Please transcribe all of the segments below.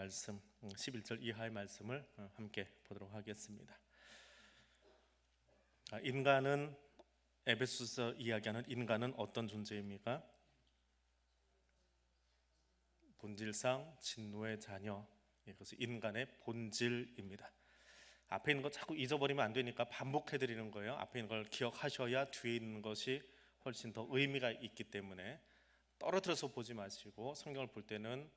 말씀 11절 이하의 말씀을 함께 보도록 하겠습니다. 인간은, 에베소서 이야기하는 인간은 어떤 존재입니까? 본질상 진노의 자녀, 이것이 인간의 본질입니다. 앞에 있는 거 자꾸 잊어버리면 안 되니까 반복해드리는 거예요. 앞에 있는 걸 기억하셔야 뒤에 있는 것이 훨씬 더 의미가 있기 때문에 떨어뜨려서 보지 마시고 성경을 볼 때는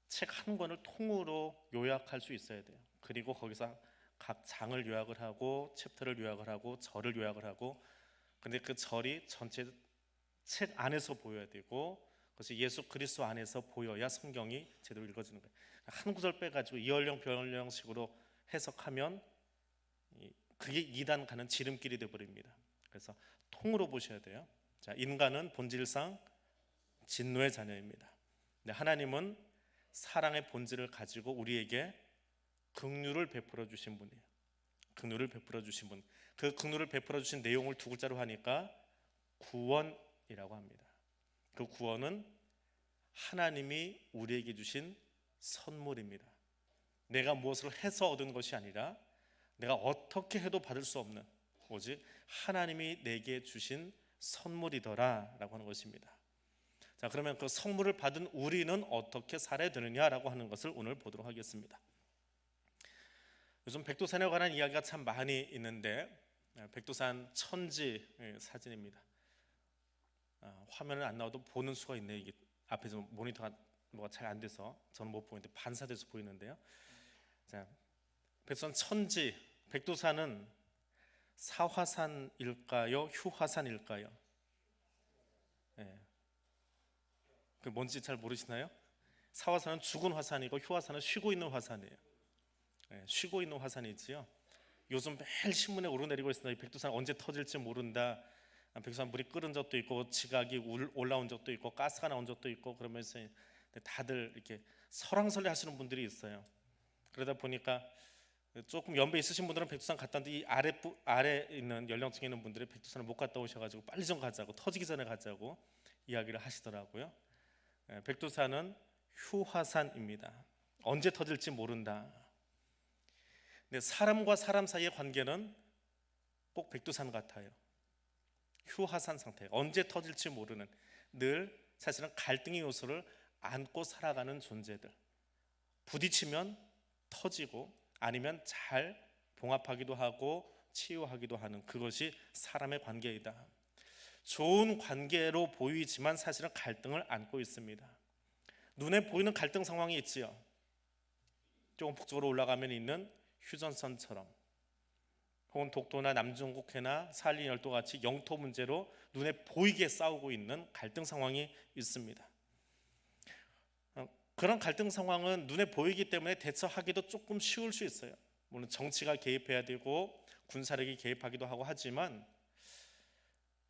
책 한 권을 통으로 요약할 수 있어야 돼요. 그리고 거기서 각 장을 요약을 하고 챕터를 요약을 하고 절을 요약을 하고, 근데 그 절이 전체 책 안에서 보여야 되고 그것이 예수 그리스도 안에서 보여야 성경이 제대로 읽어지는 거예요. 한 구절 빼가지고 이언령 변형식으로 해석하면 그게 이단 가는 지름길이 되어버립니다. 그래서 통으로 보셔야 돼요. 자, 인간은 본질상 진노의 자녀입니다. 근데 하나님은 사랑의 본질을 가지고 우리에게 긍휼을 베풀어 주신 분이에요. 긍휼을 베풀어 주신 분. 그 긍휼을 베풀어 주신 내용을 두 글자로 하니까 구원이라고 합니다. 그 구원은 하나님이 우리에게 주신 선물입니다. 내가 무엇을 해서 얻은 것이 아니라 내가 어떻게 해도 받을 수 없는, 오직 하나님이 내게 주신 선물이더라 라고 하는 것입니다. 자, 그러면 그 선물을 받은 우리는 어떻게 살아야 되느냐라고 하는 것을 오늘 보도록 하겠습니다. 요즘 백두산에 관한 이야기가 참 많이 있는데, 백두산 천지 사진입니다. 화면은 안 나와도 보는 수가 있네요. 이게 앞에서 모니터가 뭐가 잘 안 돼서 저는 못 보이는데 반사돼서 보이는데요. 자, 백두산 천지, 백두산은 사화산일까요? 휴화산일까요? 네. 그 뭔지 잘 모르시나요? 사화산은 죽은 화산이고 휴화산은 쉬고 있는 화산이에요. 네, 쉬고 있는 화산이지요. 요즘 매일 신문에 오르내리고 있습니다. 이 백두산 언제 터질지 모른다. 백두산 물이 끓은 적도 있고 지각이 올라온 적도 있고 가스가 나온 적도 있고, 그러면서 다들 이렇게 설왕설래 하시는 분들이 있어요. 그러다 보니까 조금 연배 있으신 분들은 백두산 갔다 왔는데 이 아래 있는 연령층에 있는 분들이 백두산을 못 갔다 오셔가지고 빨리 좀 가자고, 터지기 전에 가자고 이야기를 하시더라고요. 백두산은 휴화산입니다. 언제 터질지 모른다. 근데 사람과 사람 사이의 관계는 꼭 백두산 같아요. 휴화산 상태, 언제 터질지 모르는, 늘 사실은 갈등의 요소를 안고 살아가는 존재들. 부딪히면 터지고 아니면 잘 봉합하기도 하고 치유하기도 하는, 그것이 사람의 관계이다. 좋은 관계로 보이지만 사실은 갈등을 안고 있습니다. 눈에 보이는 갈등 상황이 있지요. 조금 북쪽으로 올라가면 있는 휴전선처럼, 혹은 독도나 남중국해나 산림열도 같이 영토 문제로 눈에 보이게 싸우고 있는 갈등 상황이 있습니다. 그런 갈등 상황은 눈에 보이기 때문에 대처하기도 조금 쉬울 수 있어요. 물론 정치가 개입해야 되고 군사력이 개입하기도 하고 하지만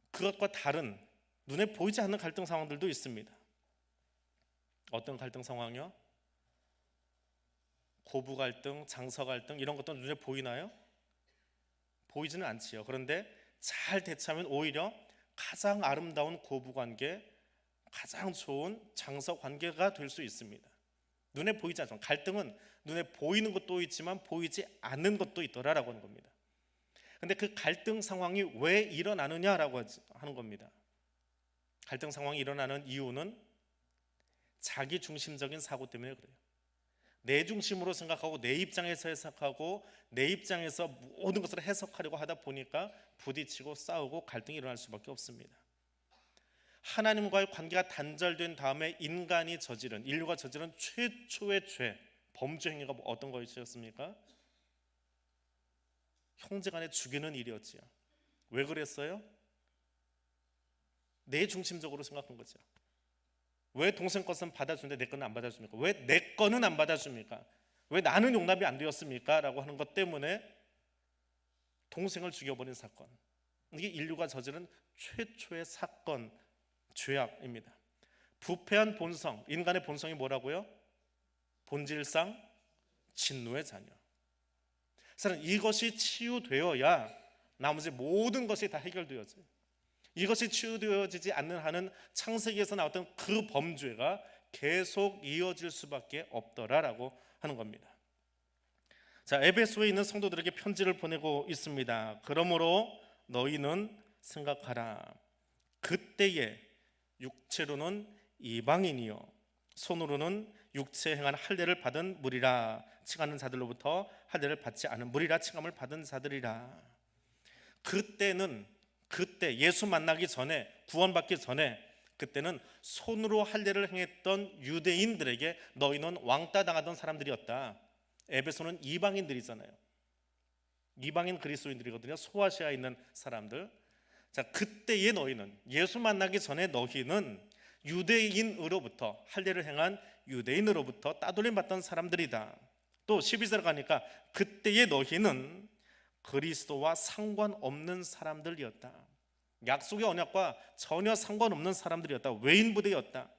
그것과 다른 눈에 보이지 않는 갈등 상황들도 있습니다. 어떤 갈등 상황이요? 고부 갈등, 장서 갈등, 이런 것도 눈에 보이나요? 보이지는 않지요. 그런데 잘 대처하면 오히려 가장 아름다운 고부 관계, 가장 좋은 장서 관계가 될 수 있습니다. 눈에 보이지 않지만, 갈등은 눈에 보이는 것도 있지만 보이지 않는 것도 있더라라고 하는 겁니다. 근데 그 갈등 상황이 왜 일어나느냐라고 하는 겁니다. 갈등 상황이 일어나는 이유는 자기 중심적인 사고 때문에 그래요. 내 중심으로 생각하고 내 입장에서 해석하고 내 입장에서 모든 것을 해석하려고 하다 보니까 부딪히고 싸우고 갈등이 일어날 수밖에 없습니다. 하나님과의 관계가 단절된 다음에 인간이 저지른, 인류가 저지른 최초의 죄, 범죄 행위가 어떤 것이었습니까? 형제간에 죽이는 일이었지요. 왜 그랬어요? 내 중심적으로 생각한 거죠. 왜 동생 것은 받아주는데 내 거는 안 받아줍니까? 왜 내 거는 안 받아줍니까? 왜 나는 용납이 안 되었습니까? 라고 하는 것 때문에 동생을 죽여버린 사건, 이게 인류가 저지른 최초의 사건, 죄악입니다. 부패한 본성, 인간의 본성이 뭐라고요? 본질상 진노의 자녀. 사실은 이것이 치유되어야 나머지 모든 것이 다 해결되어져요. 이것이 치유되어지지 않는 한은 창세기에서 나왔던 그 범죄가 계속 이어질 수밖에 없더라라고 하는 겁니다. 자, 에베소에 있는 성도들에게 편지를 보내고 있습니다. 그러므로 너희는 생각하라. 그때에 육체로는 이방인이요 손으로는 육체에 행한 할례를 받은 무리라 칭하는 자들로부터 할례를 받지 않은 무리라 칭함을 받은 자들이라. 그때 예수 만나기 전에, 구원받기 전에, 그때는 손으로 할례를 행했던 유대인들에게 너희는 왕따 당하던 사람들이었다. 에베소는 이방인들이잖아요. 이방인 그리스도인들이거든요. 소아시아에 있는 사람들. 자, 그때의 너희는, 예수 만나기 전에 너희는 유대인으로부터, 할례를 행한 유대인으로부터 따돌림 받던 사람들이다. 또 12절 가니까 그때의 너희는 그리스도와 상관없는 사람들이었다. 약속의 언약과 전혀 상관없는 사람들이었다. 외인 부대였다.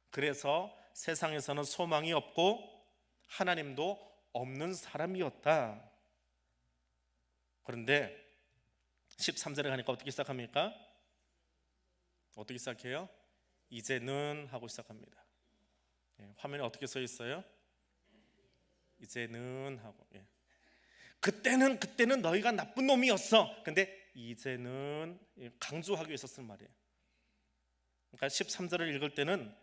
그래서 세상에서는 소망이 없고 하나님도 없는 사람이었다. 그런데 13절에 가니까 어떻게 시작합니까? 어떻게 시작해요? 이제는 하고 시작합니다. 화면에 어떻게 써 있어요? 이제는 하고. 그때는 너희가 나쁜 놈이었어. 근데 이제는 강조하기 위해서 쓴 말이에요. 그러니까 13절을 읽을 때는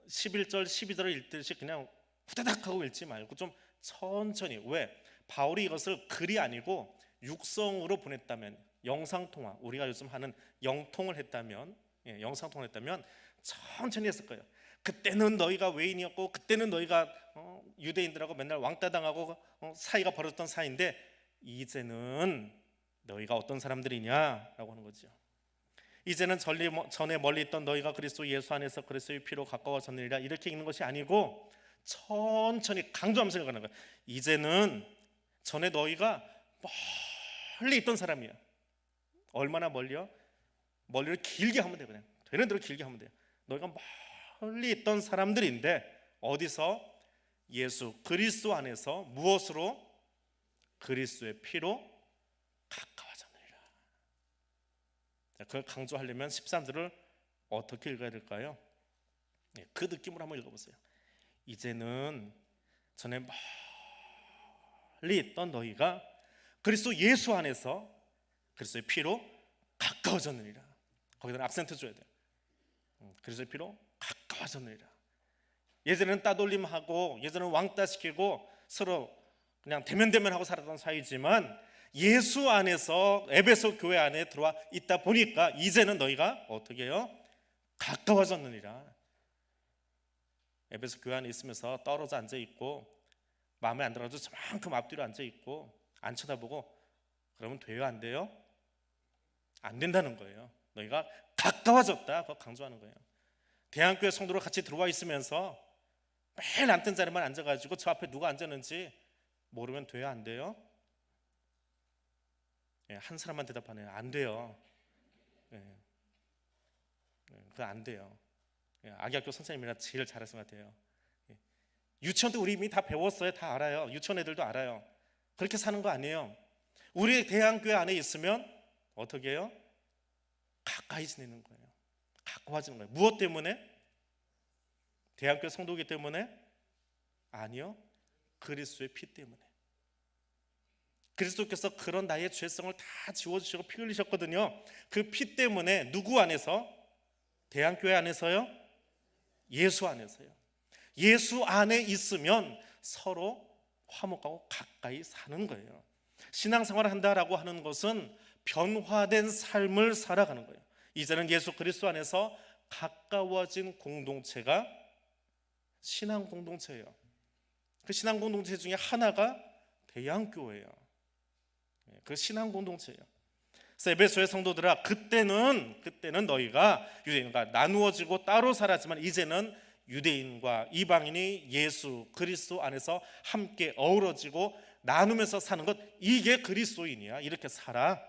11절, 12절을 읽듯이 그냥 후다닥 하고 읽지 말고 좀 천천히. 왜? 바울이 이것을 글이 아니고 육성으로 보냈다면, 영상통화, 우리가 요즘 하는 영통을 했다면, 영상통을 했다면 천천히 했을 거예요. 그때는 너희가 외인이었고, 그때는 너희가 유대인들하고 맨날 왕따당하고 사이가 벌어졌던 사이인데, 이제는 너희가 어떤 사람들이냐라고 하는 거죠. 이제는 전에 멀리 있던 너희가 그리스도 예수 안에서 그리스도의 피로 가까워졌느니라, 이렇게 읽는 것이 아니고 천천히 강조하면서 읽는 거예요. 이제는 전에 너희가 멀리 있던 사람이야. 얼마나 멀리요? 멀리를 길게 하면 돼요. 그냥 되는 대로 길게 하면 돼요. 너희가 멀리 있던 사람들인데 어디서? 예수 그리스도 안에서 무엇으로? 그리스도의 피로 가까워졌느니라. 그걸 강조하려면 13절을 어떻게 읽어야 될까요? 그 느낌으로 한번 읽어보세요. 이제는 전에 멀리 있던 너희가 그리스도 예수 안에서 그리스도의 피로 가까워졌느니라. 거기다 악센트 줘야 돼요. 그리스도의 피로 가까워졌느니라. 예전에는 따돌림하고, 예전에는 왕따시키고 서로 그냥 대면대면하고 살았던 사이지만, 예수 안에서 에베소 교회 안에 들어와 있다 보니까 이제는 너희가 어떻게 해요? 가까워졌느니라. 에베소 교회 안에 있으면서 떨어져 앉아있고 마음에 안 들어도 저만큼 앞뒤로 앉아있고 안 쳐다보고 그러면 돼요? 안 돼요? 안 된다는 거예요. 너희가 가까워졌다, 그거 강조하는 거예요. 대한교회 성도로 같이 들어와 있으면서 매일 앉던 자리만 앉아가지고 저 앞에 누가 앉았는지 모르면 돼요? 안 돼요? 한 사람만 대답하네요. 안 돼요. 그거 안 돼요. 아기학교 선생님이라 제일 잘하신 것 같아요. 유치원 때 우리 이미 다 배웠어요. 다 알아요. 유치원 애들도 알아요. 그렇게 사는 거 아니에요. 우리 대한교회 안에 있으면 어떻게 해요? 가까이 지내는 거예요. 가까워지는 거예요. 무엇 때문에? 대한교회 성도이기 때문에? 아니요, 그리스도의 피 때문에. 그리스도께서 그런 나의 죄성을 다 지워주시고 피 흘리셨거든요. 그 피 때문에 누구 안에서? 대한교회 안에서요? 예수 안에서요. 예수 안에 있으면 서로 화목하고 가까이 사는 거예요. 신앙생활을 한다라고 하는 것은 변화된 삶을 살아가는 거예요. 이제는 예수 그리스도 안에서 가까워진 공동체가 신앙 공동체예요. 그 신앙 공동체 중에 하나가 대양교회예요. 그 신앙 공동체예요. 그래서 에베소의 성도들아, 그때는 너희가 유대인과 나누어지고 따로 살았지만 이제는 유대인과 이방인이 예수 그리스도 안에서 함께 어우러지고 나누면서 사는 것, 이게 그리스도인이야. 이렇게 살아.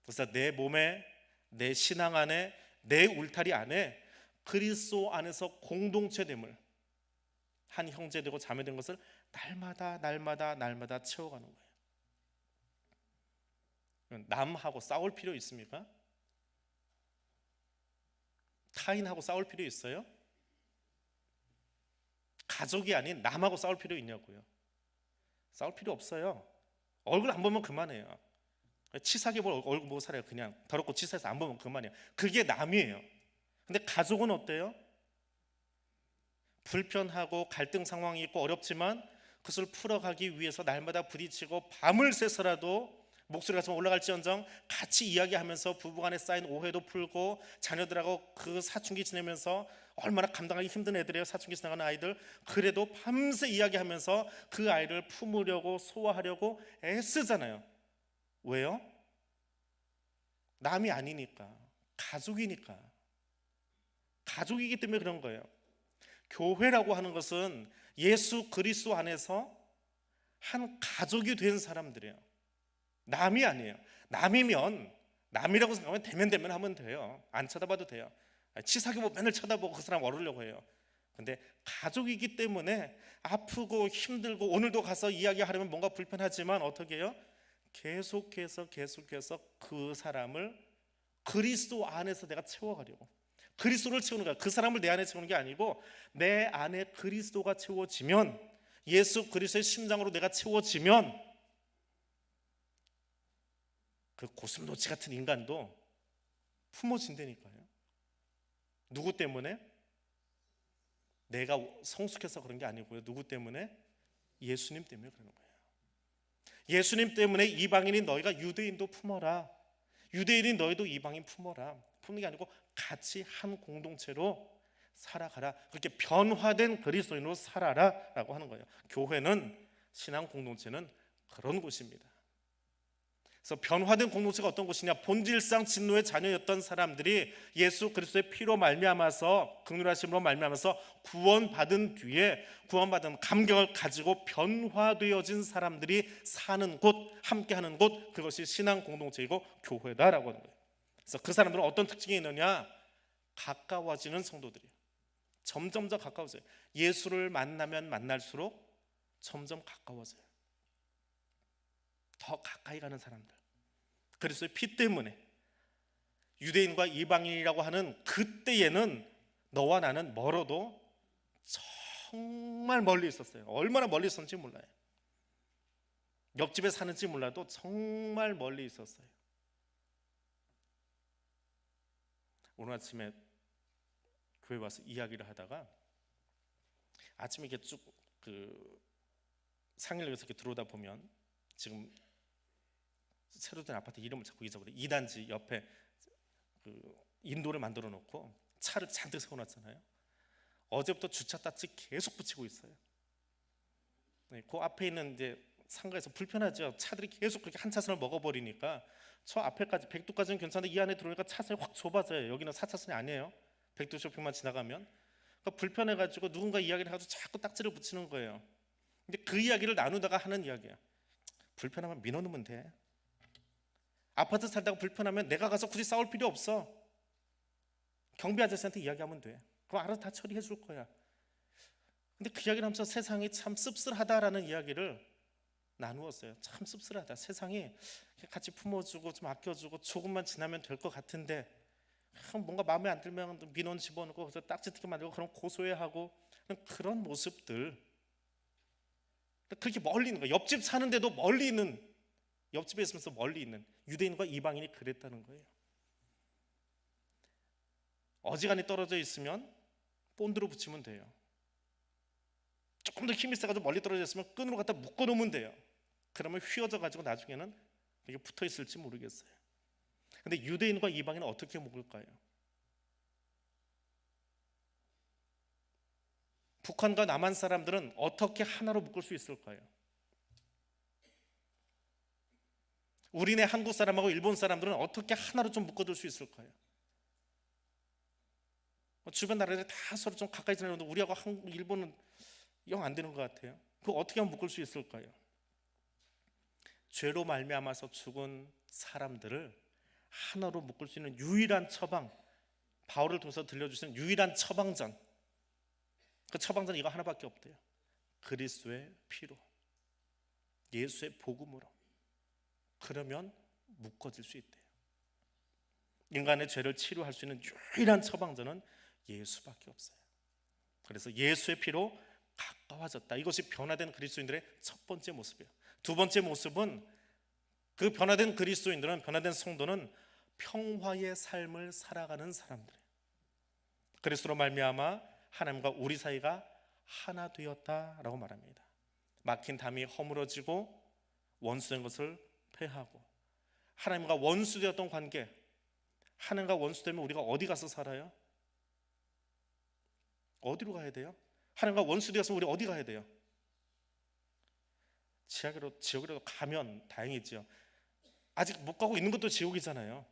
그래서 내 몸에, 내 신앙 안에, 내 울타리 안에 그리스도 안에서 공동체됨을, 한 형제되고 자매된 것을 날마다 채워가는 거예요. 남하고 싸울 필요 있습니까? 타인하고 싸울 필요 있어요? 가족이 아닌 남하고 싸울 필요 있냐고요. 싸울 필요 없어요. 얼굴 안 보면 그만해요. 치사하게 얼굴 보고 살아요. 그냥 더럽고 치사해서 안 보면 그만이에요. 그게 남이에요. 근데 가족은 어때요? 불편하고 갈등 상황이 있고 어렵지만 그것을 풀어가기 위해서 날마다 부딪히고 밤을 새서라도 목소리가 좀 올라갈지언정 같이 이야기하면서 부부간에 쌓인 오해도 풀고 자녀들하고 그 사춘기 지내면서 얼마나 감당하기 힘든 애들이에요. 사춘기 지나가는 아이들. 그래도 밤새 이야기하면서 그 아이를 품으려고 소화하려고 애쓰잖아요. 왜요? 남이 아니니까, 가족이니까. 가족이기 때문에 그런 거예요. 교회라고 하는 것은 예수 그리스도 안에서 한 가족이 된 사람들이에요. 남이 아니에요. 남이면 남이라고 생각하면 대면 하면 돼요. 안 쳐다봐도 돼요. 치사하게 뭐 맨날 쳐다보고 그 사람 얻으려고 해요. 근데 가족이기 때문에 아프고 힘들고 오늘도 가서 이야기하려면 뭔가 불편하지만 어떻게 해요? 계속해서 그 사람을 그리스도 안에서 내가 채워가려고. 그리스도를 채우는 거야. 그 사람을 내 안에 채우는 게 아니고 내 안에 그리스도가 채워지면, 예수 그리스도의 심장으로 내가 채워지면 그 고슴도치 같은 인간도 품어진다니까요. 누구 때문에? 내가 성숙해서 그런 게 아니고요. 누구 때문에? 예수님 때문에 그러는 거예요. 예수님 때문에 이방인인 너희가 유대인도 품어라. 유대인인 너희도 이방인 품어라. 품는 게 아니고 같이 한 공동체로 살아가라. 그렇게 변화된 그리스도인으로 살아라 라고 하는 거예요. 교회는, 신앙 공동체는 그런 곳입니다. 그래서 변화된 공동체가 어떤 곳이냐? 본질상 진노의 자녀였던 사람들이 예수 그리스도의 피로 말미암아서, 긍휼하심으로 말미암아서 구원받은 뒤에 구원받은 감격을 가지고 변화되어진 사람들이 사는 곳, 함께하는 곳, 그것이 신앙 공동체이고 교회다라고 하는 거예요. 그래서 그 사람들은 어떤 특징이 있느냐? 가까워지는 성도들이에요. 점점 더 가까워져요. 예수를 만나면 만날수록 점점 가까워져요. 더 가까이 가는 사람들. 그리스도의 피 때문에 유대인과 이방인이라고 하는 그때에는 너와 나는 멀어도 정말 멀리 있었어요. 얼마나 멀리 있었는지 몰라요. 옆집에 사는지 몰라도 정말 멀리 있었어요. 오늘 아침에 교회 와서 이야기를 하다가 아침에 이렇게 쭉 상일역에서 이렇게 들어오다 보면 지금 새로 된 아파트 이름을 자꾸 잊어버려요. 2단지 옆에 인도를 만들어 놓고 차를 잔뜩 세워놨잖아요. 어제부터 주차 딱지 계속 붙이고 있어요. 네, 그 앞에 있는 이제 상가에서 불편하죠. 차들이 계속 그렇게 한 차선을 먹어버리니까 저 앞에까지 백두까지는 괜찮은데 이 안에 들어오니까 차선이 확 좁아져요. 여기는 4차선이 아니에요. 백두 쇼핑만 지나가면. 그러니까 불편해가지고 누군가 이야기를 해가지고 자꾸 딱지를 붙이는 거예요. 근데 그 이야기를 나누다가 하는 이야기야. 불편하면 민원하면 돼. 아파트 살다가 불편하면 내가 가서 굳이 싸울 필요 없어. 경비 아저씨한테 이야기하면 돼. 그럼 알아서 다 처리해 줄 거야. 근데 그 이야기를 하면서 세상이 참 씁쓸하다라는 이야기를 나누었어요. 참 씁쓸하다. 세상이 같이 품어주고 좀 아껴주고 조금만 지나면 될 것 같은데 뭔가 마음에 안 들면 민원 집어넣고 그래서 딱지튀기 만들고 그럼 고소해하고 그런 모습들. 그렇게 멀리 있는 거예요. 옆집 사는데도 멀리 있는, 옆집에 있으면서 멀리 있는 유대인과 이방인이 그랬다는 거예요. 어지간히 떨어져 있으면 본드로 붙이면 돼요. 조금 더 힘이 세가지고 멀리 떨어져 있으면 끈으로 갖다 묶어놓으면 돼요. 그러면 휘어져 가지고 나중에는 이게 붙어 있을지 모르겠어요. 근데 유대인과 이방인은 어떻게 묶을까요? 북한과 남한 사람들은 어떻게 하나로 묶을 수 있을까요? 우리네 한국 사람하고 일본 사람들은 어떻게 하나로 좀 묶어둘 수 있을까요? 주변 나라들이 다 서로 좀 가까이 지내는데 우리하고 한국, 일본은 영 안 되는 것 같아요. 그거 어떻게 하면 묶을 수 있을까요? 죄로 말미암아서 죽은 사람들을 하나로 묶을 수 있는 유일한 처방, 바울을 통해서 들려주시는 유일한 처방전, 그 처방전은 이거 하나밖에 없대요. 그리스도의 피로, 예수의 복음으로. 그러면 묶어질 수 있대요. 인간의 죄를 치료할 수 있는 유일한 처방전은 예수밖에 없어요. 그래서 예수의 피로 가까워졌다. 이것이 변화된 그리스도인들의 첫 번째 모습이에요. 두 번째 모습은 그 변화된 그리스도인들은, 변화된 성도는 평화의 삶을 살아가는 사람들이에요. 그리스도로 말미암아 하나님과 우리 사이가 하나 되었다라고 말합니다. 막힌 담이 허물어지고 원수된 것을 패하고, 하나님과 원수되었던 관계, 하나님과 원수되면 우리가 어디 가서 살아요? 어디로 가야 돼요? 하나님과 원수되었으면 우리 어디 가야 돼요? 지옥으로 가면 다행이죠. 아직 못 가고 있는 것도 지옥이잖아요.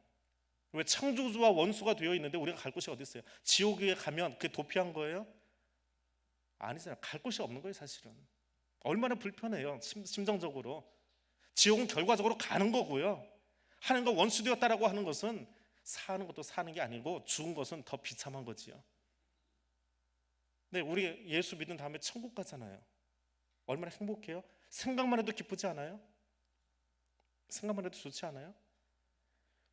왜? 창조주와 원수가 되어 있는데 우리가 갈 곳이 어디 있어요? 지옥에 가면 그게 도피한 거예요? 아니잖아요. 갈 곳이 없는 거예요, 사실은. 얼마나 불편해요, 심정적으로. 지옥은 결과적으로 가는 거고요. 하나님과 원수되었다라고 하는 것은 사는 것도 사는 게 아니고 죽은 것은 더 비참한 거지요. 네, 우리 예수 믿은 다음에 천국 가잖아요. 얼마나 행복해요? 생각만 해도 기쁘지 않아요? 생각만 해도 좋지 않아요?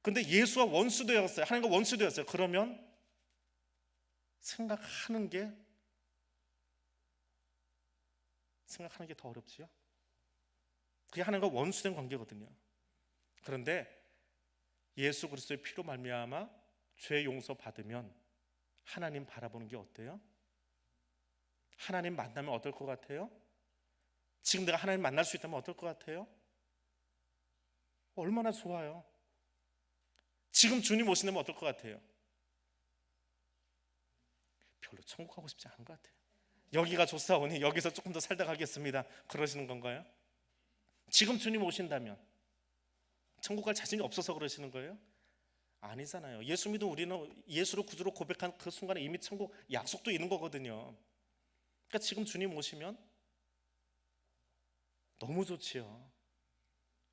근데 예수와 원수되었어요. 하나님과 원수되었어요. 그러면 생각하는 게 더 어렵지요. 그게 하나님과 원수된 관계거든요. 그런데 예수 그리스도의 피로 말미암아 죄 용서 받으면 하나님 바라보는 게 어때요? 하나님 만나면 어떨 것 같아요? 지금 내가 하나님 만날 수 있다면 어떨 것 같아요? 얼마나 좋아요. 지금 주님 오신다면 어떨 것 같아요? 별로 천국 가고 싶지 않은 것 같아요. 여기가 좋사오니 여기서 조금 더 살다 가겠습니다, 그러시는 건가요? 지금 주님 오신다면 천국 갈 자신이 없어서 그러시는 거예요? 아니잖아요. 예수 믿은 우리는 예수를 구주로 고백한 그 순간에 이미 천국 약속도 있는 거거든요. 그러니까 지금 주님 오시면 너무 좋지요.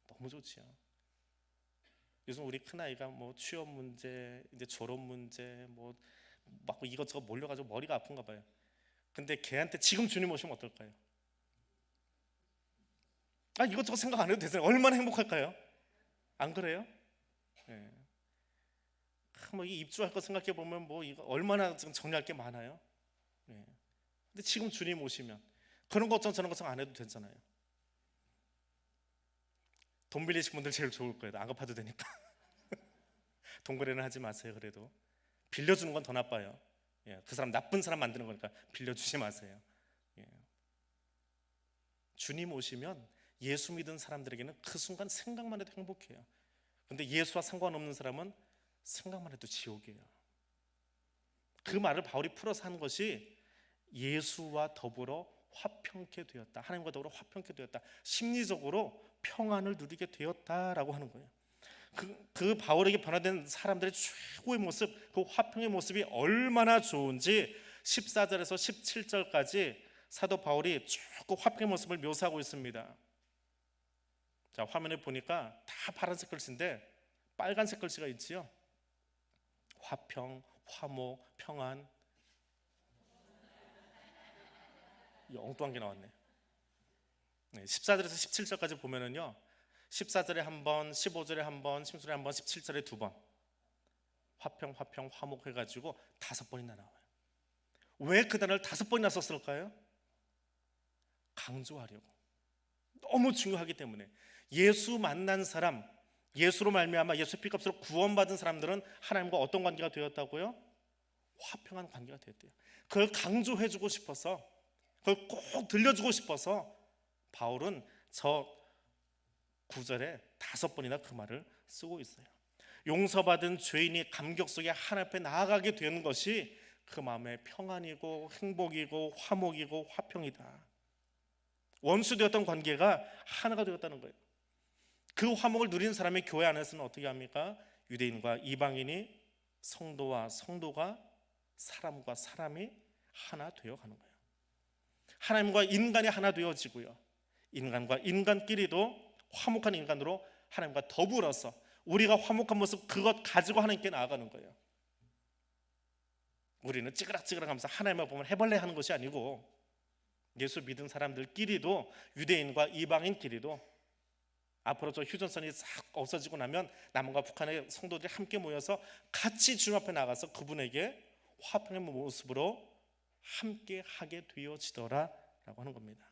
너무 좋지요. 요즘 우리 큰아이가 뭐 취업 문제, 이제 졸업 문제, 뭐 막 이것저것 몰려가지고 머리가 아픈가 봐요. 근데 걔한테 지금 주님 오시면 어떨까요? 이것저것 생각 안 해도 되잖아요. 얼마나 행복할까요? 안 그래요? 네. 뭐 이 입주할 거 생각해 보면 뭐 이거 얼마나 지금 정리할 게 많아요. 네. 근데 지금 주님 오시면 그런 걱정 저런 걱정 안 해도 되잖아요. 돈 빌리신 분들 제일 좋을 거예요. 안 갚아도 되니까. 돈 거래는 하지 마세요. 그래도 빌려주는 건 더 나빠요. 그 사람 나쁜 사람 만드는 거니까 빌려주지 마세요. 주님 오시면 예수 믿은 사람들에게는 그 순간 생각만 해도 행복해요. 근데 예수와 상관없는 사람은 생각만 해도 지옥이에요. 그 말을 바울이 풀어서 한 것이 예수와 더불어 화평케 되었다, 하나님과 더불어 화평케 되었다, 심리적으로 평안을 누리게 되었다라고 하는 거예요. 그 바울에게 변화된 사람들의 최고의 모습, 그 화평의 모습이 얼마나 좋은지 14절에서 17절까지 사도 바울이 쭉 그 화평의 모습을 묘사하고 있습니다. 자, 화면에 보니까 다 파란색 글씨인데 빨간색 글씨가 있지요. 화평, 화목, 평안. 이 엉뚱한 게 나왔네. 14절에서 17절까지 보면은요, 14절에 한 번, 15절에 한 번, 16절에 한 번, 17절에 두 번 화평, 화평, 화목 해가지고 5번이나 나와요. 왜 그 단어를 5번이나 썼을까요? 강조하려고. 너무 중요하기 때문에. 예수 만난 사람, 예수로 말미암아 예수 피값으로 구원받은 사람들은 하나님과 어떤 관계가 되었다고요? 화평한 관계가 되었대요. 그걸 강조해주고 싶어서, 그걸 꼭 들려주고 싶어서 바울은 저 9절에 5번이나 그 말을 쓰고 있어요. 용서받은 죄인이 감격 속에 하나님 앞에 나아가게 되는 것이 그 마음의 평안이고 행복이고 화목이고 화평이다. 원수되었던 관계가 하나가 되었다는 거예요. 그 화목을 누리는 사람이 교회 안에서는 어떻게 합니까? 유대인과 이방인이, 성도와 성도가, 사람과 사람이 하나 되어가는 거예요. 하나님과 인간이 하나 되어지고요, 인간과 인간끼리도 화목한 인간으로 하나님과 더불어서 우리가 화목한 모습, 그것 가지고 하나님께 나아가는 거예요. 우리는 찌그락찌그락하면서 하나님만 보면 해벌레 하는 것이 아니고, 예수 믿은 사람들끼리도, 유대인과 이방인끼리도, 앞으로 저 휴전선이 싹 없어지고 나면 남한과 북한의 성도들이 함께 모여서 같이 주님 앞에 나가서 그분에게 화평의 모습으로 함께 하게 되어지더라 하는 겁니다.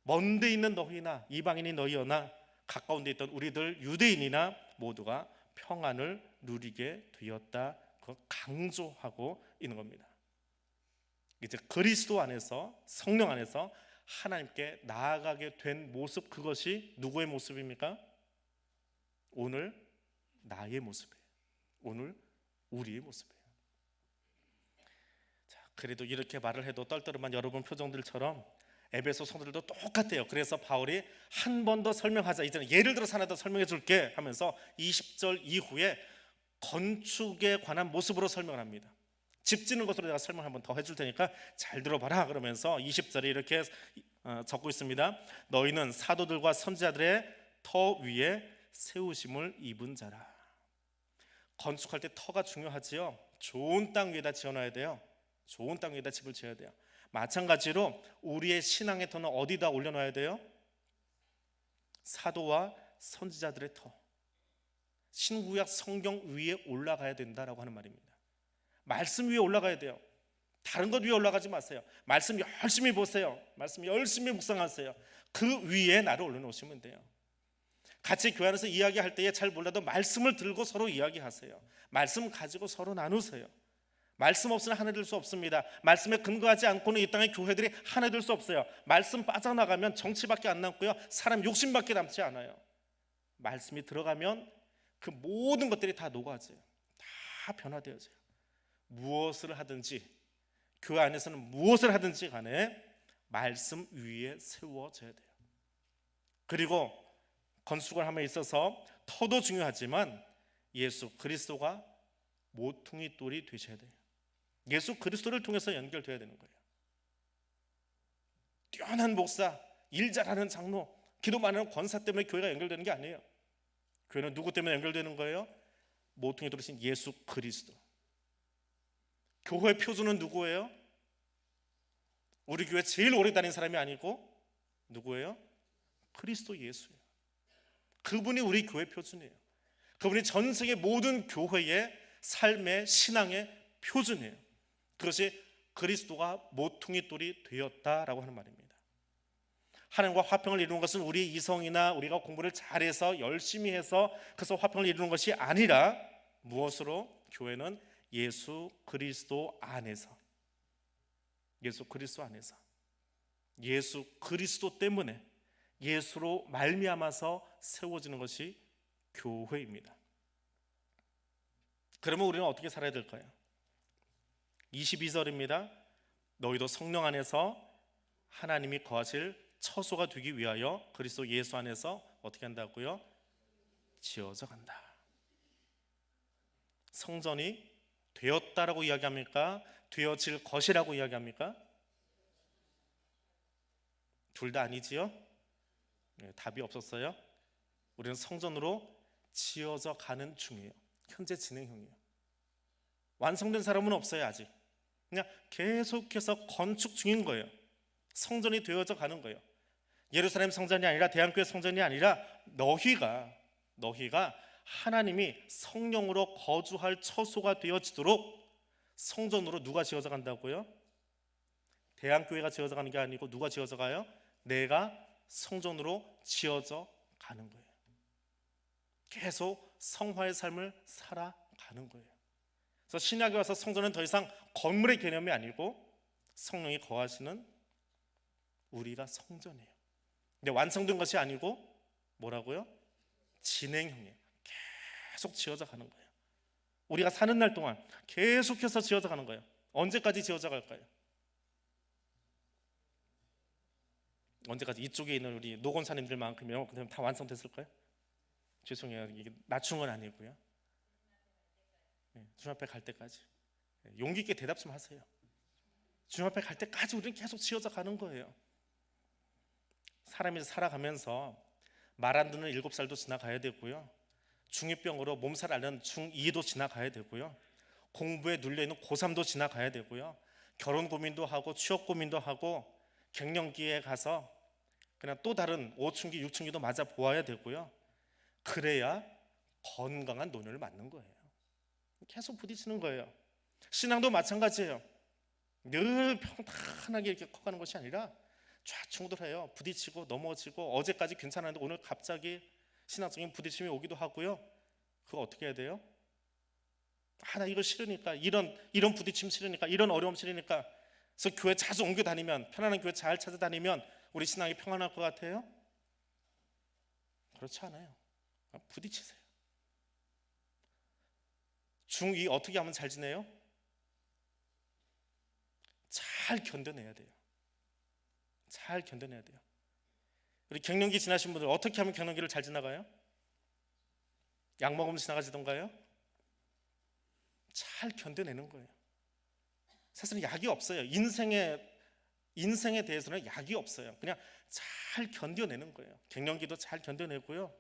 먼 데 있는 너희나 이방인이 너희여나 가까운 데 있던 우리들 유대인이나 모두가 평안을 누리게 되었다. 그걸 강조하고 있는 겁니다. 이제 그리스도 안에서, 성령 안에서 하나님께 나아가게 된 모습, 그것이 누구의 모습입니까? 오늘 나의 모습이에요. 오늘 우리의 모습이에요. 자, 그래도 이렇게 말을 해도 떨떠름한 여러분 표정들처럼 에베소 성도들도 똑같아요. 그래서 바울이 한 번 더 설명하자, 이제는 예를 들어서 하나 더 설명해 줄게 하면서 20절 이후에 건축에 관한 모습으로 설명을 합니다. 집 짓는 것으로 내가 설명 한번 더 해줄 테니까 잘 들어봐라 그러면서 20절에 이렇게 적고 있습니다. 너희는 사도들과 선지자들의 터 위에 세우심을 입은 자라. 건축할 때 터가 중요하지요. 좋은 땅 위에다 지어놔야 돼요. 좋은 땅 위에다 집을 지어야 돼요. 마찬가지로 우리의 신앙의 터는 어디다 올려놔야 돼요? 사도와 선지자들의 터, 신구약 성경 위에 올라가야 된다라고 하는 말입니다. 말씀 위에 올라가야 돼요. 다른 것 위에 올라가지 마세요. 말씀 열심히 보세요. 말씀 열심히 묵상하세요. 그 위에 나를 올려놓으시면 돼요. 같이 교회 안에서 이야기할 때에 잘 몰라도 말씀을 들고 서로 이야기하세요. 말씀 가지고 서로 나누세요. 말씀 없으면 하나 될 수 없습니다. 말씀에 근거하지 않고는 이 땅의 교회들이 하나 될 수 없어요. 말씀 빠져나가면 정치밖에 안 남고요, 사람 욕심밖에 남지 않아요. 말씀이 들어가면 그 모든 것들이 다 녹아져요. 다 변화되어져요. 무엇을 하든지, 교회 안에서는 무엇을 하든지 간에 말씀 위에 세워져야 돼요. 그리고 건축을 함에 있어서 터도 중요하지만 예수 그리스도가 모퉁이 돌이 되셔야 돼요. 예수 그리스도를 통해서 연결되어야 되는 거예요. 뛰어난 목사, 일 잘하는 장로, 기도 많은 권사 때문에 교회가 연결되는 게 아니에요. 교회는 누구 때문에 연결되는 거예요? 모퉁이 돌이신 예수 그리스도. 교회 표준은 누구예요? 우리 교회 제일 오래 다닌 사람이 아니고 누구예요? 그리스도 예수예요. 그분이 우리 교회 표준이에요. 그분이 전 세계 모든 교회의 삶의 신앙의 표준이에요. 그것이 그리스도가 모퉁이 돌이 되었다라고 하는 말입니다. 하나님과 화평을 이루는 것은 우리 이성이나 우리가 공부를 잘해서 열심히 해서 그래서 화평을 이루는 것이 아니라 무엇으로? 교회는 예수 그리스도 안에서, 예수 그리스도 안에서, 예수 그리스도 때문에 예수로 말미암아서 세워지는 것이 교회입니다. 그러면 우리는 어떻게 살아야 될까요? 22절입니다. 너희도 성령 안에서 하나님이 거하실 처소가 되기 위하여 그리스도 예수 안에서 어떻게 한다고요? 지어져 간다. 성전이 되었다라고 이야기합니까? 되어질 것이라고 이야기합니까? 둘 다 아니지요? 네, 답이 없었어요. 우리는 성전으로 지어져 가는 중이에요. 현재 진행형이에요. 완성된 사람은 없어요. 아직 그냥 계속해서 건축 중인 거예요. 성전이 되어져 가는 거예요. 예루살렘 성전이 아니라 대한교회 성전이 아니라 너희가 하나님이 성령으로 거주할 처소가 되어지도록 성전으로 누가 지어져 간다고요? 대한교회가 지어져 가는 게 아니고 누가 지어져 가요? 내가 성전으로 지어져 가는 거예요. 계속 성화의 삶을 살아가는 거예요. 그래서 신약에 와서 성전은 더 이상 건물의 개념이 아니고 성령이 거하시는 우리가 성전이에요. 근데 완성된 것이 아니고 뭐라고요? 진행형이에요. 계속 지어져 가는 거예요. 우리가 사는 날 동안 계속해서 지어져 가는 거예요. 언제까지 지어져 갈까요? 언제까지? 이쪽에 있는 우리 노건사님들만큼요 그럼 다 완성됐을까요? 죄송해요. 이게 낮춘 건 아니고요. 주님 앞에 갈 때까지 용기 있게 대답 좀 하세요. 주님 앞에 갈 때까지 우리는 계속 지어져 가는 거예요. 사람이 살아가면서 말 안 듣는 7살도 지나가야 되고요, 중2병으로 몸살 앓는 중2도 지나가야 되고요, 공부에 눌려있는 고3도 지나가야 되고요, 결혼 고민도 하고 취업 고민도 하고 갱년기에 가서 그냥 또 다른 5춘기 6춘기도 맞아 보아야 되고요. 그래야 건강한 노년을 맞는 거예요. 계속 부딪히는 거예요. 신앙도 마찬가지예요. 늘 평탄하게 이렇게 커가는 것이 아니라 충돌해요. 부딪히고 넘어지고, 어제까지 괜찮았는데 오늘 갑자기 신앙적인 부딪힘이 오기도 하고요. 그거 어떻게 해야 돼요? 나 이거 싫으니까, 이런 부딪힘 싫으니까, 이런 어려움 싫으니까. 그래서 교회 자주 옮겨 다니면, 편안한 교회 잘 찾아다니면 우리 신앙이 평안할 것 같아요? 그렇지 않아요. 부딪히세요. 중2 어떻게 하면 잘 지내요? 잘 견뎌내야 돼요. 잘 견뎌내야 돼요. 우리 갱년기 지나신 분들 어떻게 하면 갱년기를 잘 지나가요? 약 먹으면 지나가지던가요? 잘 견뎌내는 거예요. 사실은 약이 없어요. 인생에 대해서는 약이 없어요. 그냥 잘 견뎌내는 거예요. 갱년기도 잘 견뎌내고요.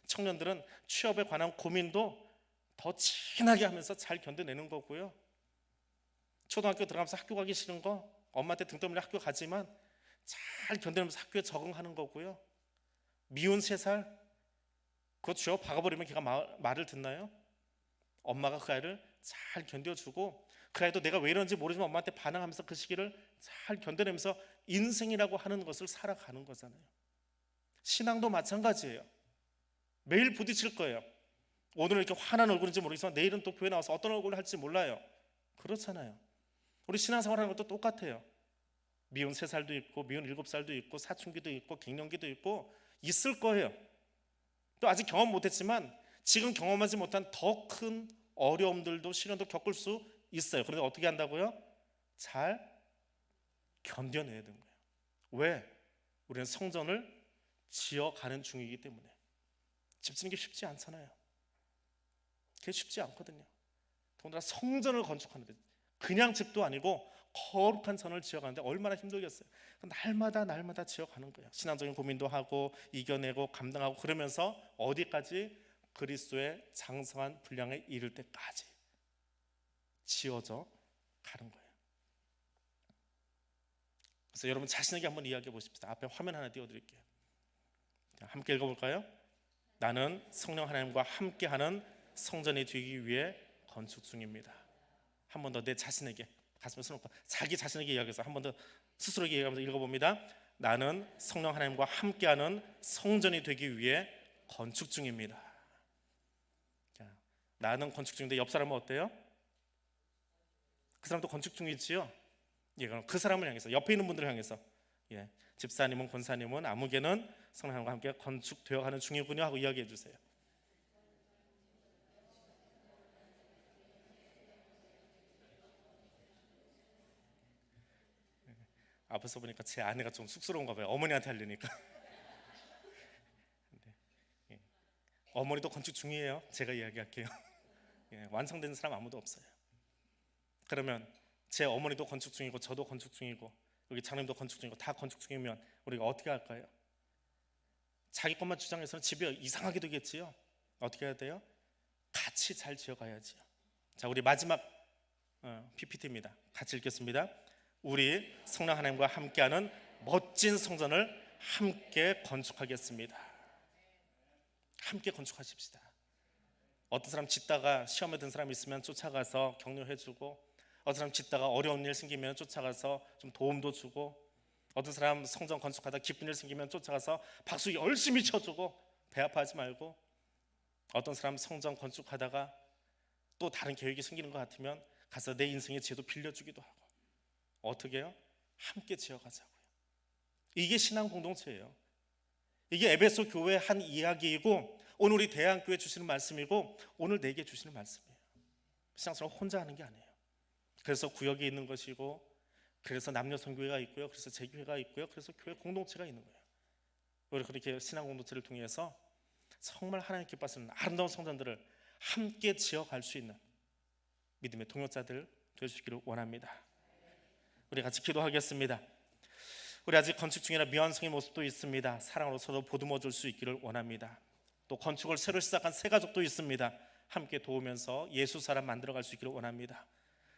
청년들은 취업에 관한 고민도 더 진하게 하면서 잘 견뎌내는 거고요. 초등학교 들어가면서 학교 가기 싫은 거 엄마한테 등 떠밀려 학교 가지만 잘 견뎌내면서 학교에 적응하는 거고요. 미운 3살 그거 쥐어 박아버리면 걔가 말을 듣나요? 엄마가 그 아이를 잘 견뎌주고, 그 아이도 내가 왜 이런지 모르지만 엄마한테 반항하면서 그 시기를 잘 견뎌내면서 인생이라고 하는 것을 살아가는 거잖아요. 신앙도 마찬가지예요. 매일 부딪힐 거예요. 오늘은 이렇게 환한 얼굴인지 모르겠지만 내일은 또 교회 나와서 어떤 얼굴을 할지 몰라요. 그렇잖아요. 우리 신앙생활하는 것도 똑같아요. 미운 3살도 있고 미운 7살도 있고 사춘기도 있고 갱년기도 있고 있을 거예요. 또 아직 경험 못했지만 지금 경험하지 못한 더 큰 어려움들도 시련도 겪을 수 있어요. 그런데 어떻게 한다고요? 잘 견뎌내야 되는 거예요. 왜? 우리는 성전을 지어가는 중이기 때문에. 집 짓는 게 쉽지 않잖아요. 그게 쉽지 않거든요. 더군다나 성전을 건축하는데, 그냥 집도 아니고 거룩한 전을 지어가는데 얼마나 힘들겠어요. 날마다 지어가는 거예요. 신앙적인 고민도 하고 이겨내고 감당하고, 그러면서 어디까지? 그리스도의 장성한 분량에 이를 때까지 지어져 가는 거예요. 그래서 여러분 자신에게 한번 이야기해 보십시다. 앞에 화면 하나 띄워드릴게요. 함께 읽어볼까요? 나는 성령 하나님과 함께하는 성전이 되기 위해 건축 중입니다. 한 번 더 내 자신에게 가슴에 손 얹고 자기 자신에게 이야기해서 한 번 더 스스로에게 얘기하면서 읽어봅니다. 나는 성령 하나님과 함께하는 성전이 되기 위해 건축 중입니다. 자, 나는 건축 중인데 옆 사람은 어때요? 그 사람도 건축 중이지요? 예, 그럼 그 사람을 향해서, 옆에 있는 분들을 향해서, 예, 집사님은 권사님은 아무개는 성령 하나님과 함께 건축되어 가는 중이군요 하고 이야기해 주세요. 앞에서 보니까 제 아내가 좀 쑥스러운가 봐요. 어머니한테 하려니까. 예. 어머니도 건축 중이에요. 제가 이야기할게요. 예, 완성된 사람 아무도 없어요. 그러면 제 어머니도 건축 중이고 저도 건축 중이고 여기 장님도 건축 중이고 다 건축 중이면 우리가 어떻게 할까요? 자기 것만 주장해서는 집이 이상하게 되겠지요. 어떻게 해야 돼요? 같이 잘 지어가야지요. 자, 우리 마지막 PPT입니다. 같이 읽겠습니다. 우리 성령 하나님과 함께하는 멋진 성전을 함께 건축하겠습니다. 함께 건축하십시다. 어떤 사람 짓다가 시험에 든 사람 있으면 쫓아가서 격려해주고, 어떤 사람 짓다가 어려운 일 생기면 쫓아가서 좀 도움도 주고, 어떤 사람 성전 건축하다 기쁜 일 생기면 쫓아가서 박수 열심히 쳐주고 배 아파하지 말고, 어떤 사람 성전 건축하다가 또 다른 계획이 생기는 것 같으면 가서 내 인생의 지혜도 빌려주기도 하고, 어떻게 해요? 함께 지어가자고요. 이게 신앙 공동체예요. 이게 에베소 교회의 한 이야기이고 오늘 우리 대한교회 주시는 말씀이고 오늘 내게 주시는 말씀이에요. 신앙생활 혼자 하는 게 아니에요. 그래서 구역이 있는 것이고, 그래서 남녀 선교회가 있고요, 그래서 재교회가 있고요, 그래서 교회 공동체가 있는 거예요. 우리 그렇게 신앙 공동체를 통해서 정말 하나님 기뻐하시는 아름다운 성전들을 함께 지어갈 수 있는 믿음의 동역자들 될 수 있기를 원합니다. 우리 같이 기도하겠습니다. 우리 아직 건축 중이라 미완성의 모습도 있습니다. 사랑으로서도 보듬어 줄 수 있기를 원합니다. 또 건축을 새로 시작한 새 가족도 있습니다. 함께 도우면서 예수 사람 만들어갈 수 있기를 원합니다.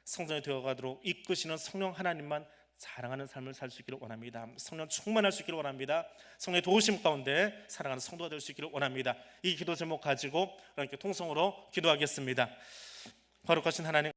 성전이 되어가도록 이끄시는 성령 하나님만 사랑하는 삶을 살 수 있기를 원합니다. 성령 충만할 수 있기를 원합니다. 성령의 도우심 가운데 살아가는 성도가 될 수 있기를 원합니다. 이 기도 제목 가지고 이렇게 통성으로 기도하겠습니다. 거룩하신 하나님,